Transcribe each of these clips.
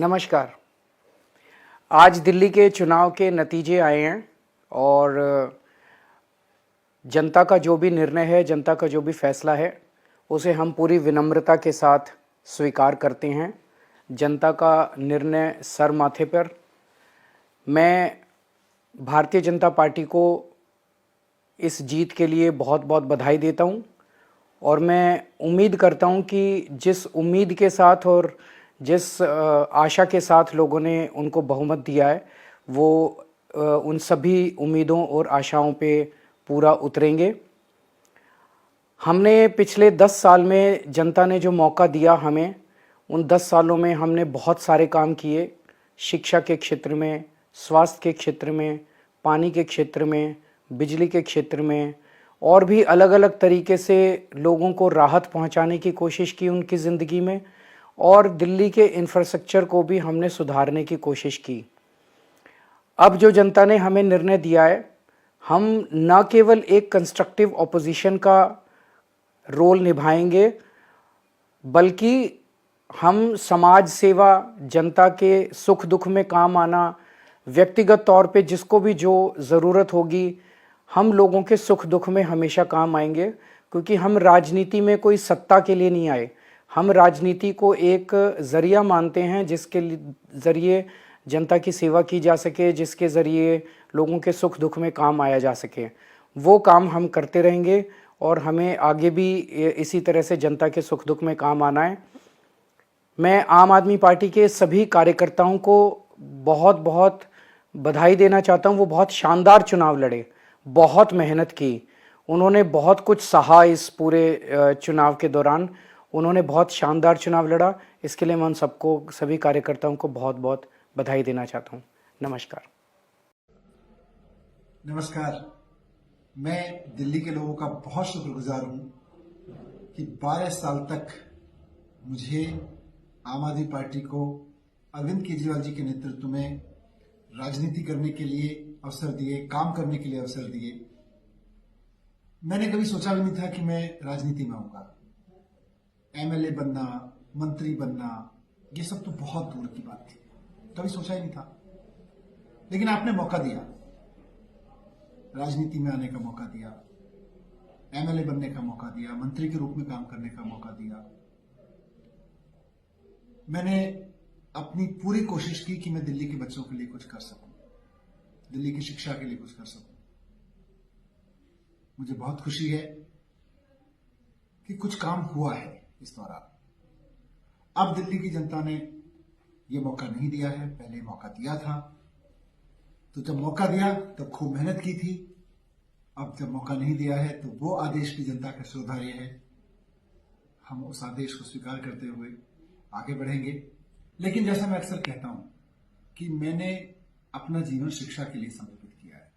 नमस्कार। आज दिल्ली के चुनाव के नतीजे आए हैं और जनता का जो भी निर्णय है, जनता का जो भी फैसला है, उसे हम पूरी विनम्रता के साथ स्वीकार करते हैं। जनता का निर्णय सर माथे पर। मैं भारतीय जनता पार्टी को इस जीत के लिए बहुत बहुत बधाई देता हूं और मैं उम्मीद करता हूं कि जिस उम्मीद के साथ और जिस आशा के साथ लोगों ने उनको बहुमत दिया है, वो उन सभी उम्मीदों और आशाओं पे पूरा उतरेंगे। हमने पिछले 10 साल में जनता ने जो मौका दिया हमें, उन 10 सालों में हमने बहुत सारे काम किए। शिक्षा के क्षेत्र में, स्वास्थ्य के क्षेत्र में, पानी के क्षेत्र में, बिजली के क्षेत्र में और भी अलग अलग तरीके से लोगों को राहत पहुंचाने की कोशिश की उनकी ज़िंदगी में, और दिल्ली के इंफ्रास्ट्रक्चर को भी हमने सुधारने की कोशिश की। अब जो जनता ने हमें निर्णय दिया है, हम न केवल एक कंस्ट्रक्टिव ऑपोजिशन का रोल निभाएंगे, बल्कि हम समाज सेवा, जनता के सुख दुख में काम आना, व्यक्तिगत तौर पे जिसको भी जो ज़रूरत होगी, हम लोगों के सुख दुख में हमेशा काम आएंगे। क्योंकि हम राजनीति में कोई सत्ता के लिए नहीं आए, हम राजनीति को एक ज़रिया मानते हैं जिसके ज़रिए जनता की सेवा की जा सके, जिसके ज़रिए लोगों के सुख दुख में काम आया जा सके। वो काम हम करते रहेंगे और हमें आगे भी इसी तरह से जनता के सुख दुख में काम आना है। मैं आम आदमी पार्टी के सभी कार्यकर्ताओं को बहुत बहुत बधाई देना चाहता हूँ। वो बहुत शानदार चुनाव लड़े, बहुत मेहनत की, उन्होंने बहुत कुछ सहा इस पूरे चुनाव के दौरान। उन्होंने बहुत शानदार चुनाव लड़ा। इसके लिए मैं उन सबको, सभी कार्यकर्ताओं को बहुत बहुत बधाई देना चाहता हूँ। नमस्कार। नमस्कार। मैं दिल्ली के लोगों का बहुत शुक्रगुजार हूं कि 12 साल तक मुझे आम आदमी पार्टी को अरविंद केजरीवाल जी के नेतृत्व में राजनीति करने के लिए अवसर दिए, काम करने के लिए अवसर दिए। मैंने कभी सोचा भी नहीं था कि मैं राजनीति में आऊंगा। एमएलए बनना, मंत्री बनना, ये सब तो बहुत दूर की बात थी, कभी सोचा ही नहीं था। लेकिन आपने मौका दिया, राजनीति में आने का मौका दिया, एमएलए बनने का मौका दिया, मंत्री के रूप में काम करने का मौका दिया। मैंने अपनी पूरी कोशिश की कि मैं दिल्ली के बच्चों के लिए कुछ कर सकूं, दिल्ली की शिक्षा के लिए कुछ कर सकूं। मुझे बहुत खुशी है कि कुछ काम हुआ है इस दौरान। अब दिल्ली की जनता ने यह मौका नहीं दिया है, पहले मौका दिया था। तो जब मौका दिया तब खूब मेहनत की थी। अब जब मौका नहीं दिया है तो वो आदेश भी जनता का स्वीकार्य है। हम उस आदेश को स्वीकार करते हुए आगे बढ़ेंगे। लेकिन जैसा मैं अक्सर कहता हूं कि मैंने अपना जीवन शिक्षा के लिए समर्पित किया है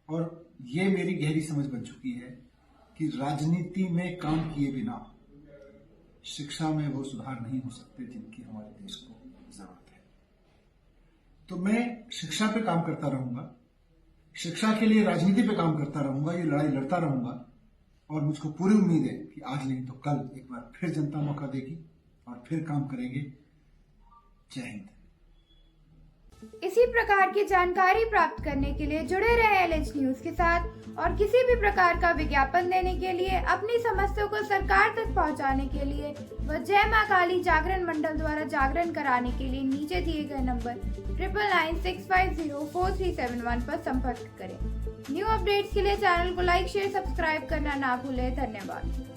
और ये मेरी गहरी समझ बन चुकी है कि राजनीति में काम किए बिना शिक्षा में वो सुधार नहीं हो सकते जिनकी हमारे देश को जरूरत है। तो मैं शिक्षा पे काम करता रहूंगा, शिक्षा के लिए राजनीति पे काम करता रहूंगा, ये लड़ाई लड़ता रहूंगा। और मुझको पूरी उम्मीद है कि आज नहीं तो कल एक बार फिर जनता मौका देगी और फिर काम करेंगे। जय हिंद। इसी प्रकार की जानकारी प्राप्त करने के लिए जुड़े रहे LH न्यूज के साथ और किसी भी प्रकार का विज्ञापन देने के लिए, अपनी समस्याओं को सरकार तक पहुंचाने के लिए व जय मां काली जागरण मंडल द्वारा जागरण कराने के लिए नीचे दिए गए नंबर 9996504371 पर संपर्क करें। न्यू अपडेट्स के लिए चैनल को लाइक, शेयर, सब्सक्राइब करना ना भूलें। धन्यवाद।